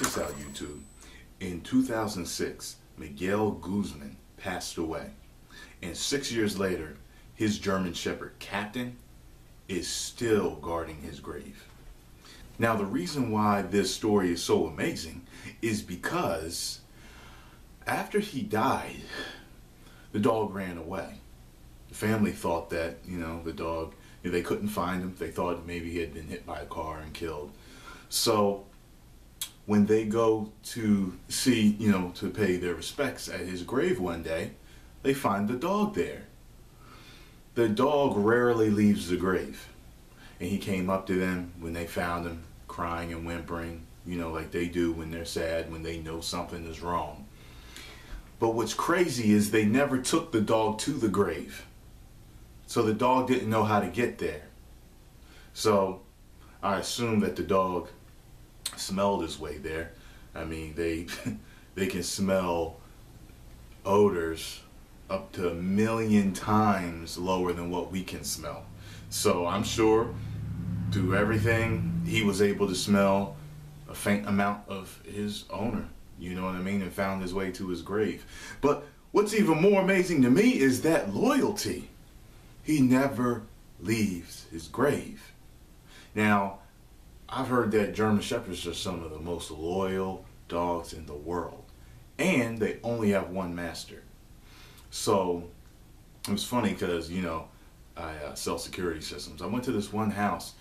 this out, YouTube. In 2006, Miguel Guzman passed away. And 6 years later, his German Shepherd, Captain, is still guarding his grave. Now, the reason why this story is so amazing is because after he died, the dog ran away. The family thought that, the dog, they couldn't find him. They thought maybe he had been hit by a car and killed. So when they go to see, to pay their respects at his grave one day, they find the dog there. The dog rarely leaves the grave. And he came up to them when they found him, crying and whimpering, like they do when they're sad, when they know something is wrong. But what's crazy is they never took the dog to the grave. So the dog didn't know how to get there. So I assume that the dog smelled his way there. I mean, they can smell odors up to 1 million times lower than what we can smell. So I'm sure through everything he was able to smell a faint amount of his owner, you know what I mean, and found his way to his grave. But what's even more amazing to me is that loyalty. He never leaves his grave. Now, I've heard that German Shepherds are some of the most loyal dogs in the world. And they only have one master. So, it was funny because, I sell security systems. I went to this one house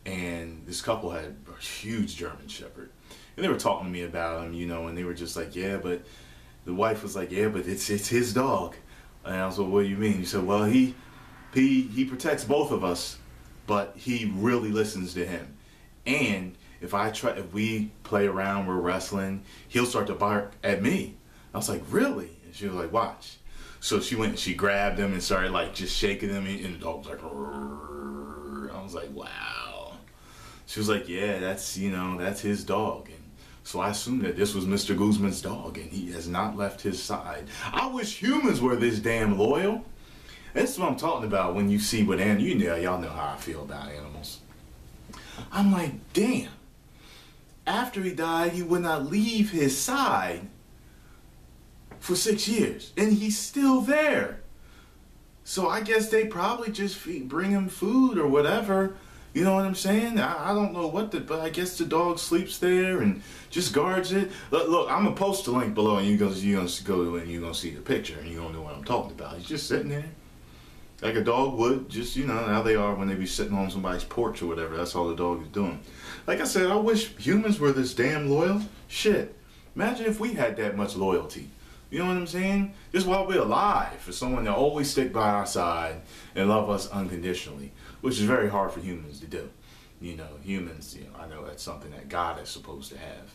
and this couple had a huge German Shepherd. And they were talking to me about him, and they were just like, yeah, but the wife was like, yeah, but it's his dog. And I was like, what do you mean? He said, well, he protects both of us, but he really listens to him. And if we play around, we're wrestling, he'll start to bark at me. I was like, really? And she was like, watch. So she went and she grabbed him and started just shaking him, and the dog was like, rrr. I was like, wow. She was like, yeah, that's his dog. And so I assumed that this was Mr. Guzman's dog, and he has not left his side. I wish humans were this damn loyal. That's what I'm talking about when you see what y'all know how I feel about animals. I'm like, damn. After he died, he would not leave his side for 6 years, and he's still there. So I guess they probably just bring him food or whatever. You know what I'm saying? I don't know but I guess the dog sleeps there and just guards it. Look, I'm gonna post a link below, and you're gonna go and you're gonna see the picture, and you're gonna know what I'm talking about. He's just sitting there. Like a dog would, just, how they are when they be sitting on somebody's porch or whatever. That's all the dog is doing. Like I said, I wish humans were this damn loyal. Shit. Imagine if we had that much loyalty. You know what I'm saying? Just while we're alive, for someone to always stick by our side and love us unconditionally, which is very hard for humans to do. Humans, I know that's something that God is supposed to have.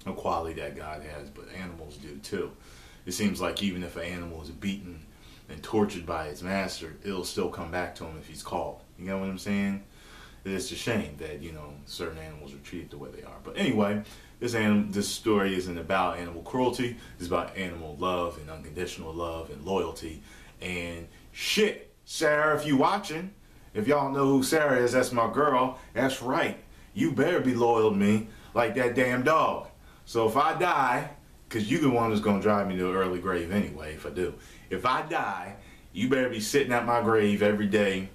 A quality that God has, but animals do too. It seems like even if an animal is beaten and tortured by its master, it'll still come back to him if he's called. You know what I'm saying? It's a shame that, certain animals are treated the way they are. But anyway, this story isn't about animal cruelty. It's about animal love and unconditional love and loyalty. And shit, Sarah, if you watching, if y'all know who Sarah is, that's my girl. That's right. You better be loyal to me like that damn dog. So if I die, because you the one that's going to drive me to an early grave anyway, if I do. If I die, you better be sitting at my grave every day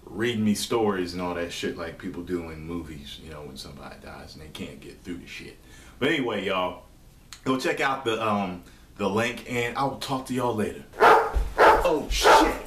reading me stories and all that shit like people do in movies, when somebody dies and they can't get through the shit. But anyway, y'all, go check out the link, and I'll talk to y'all later. Oh, shit.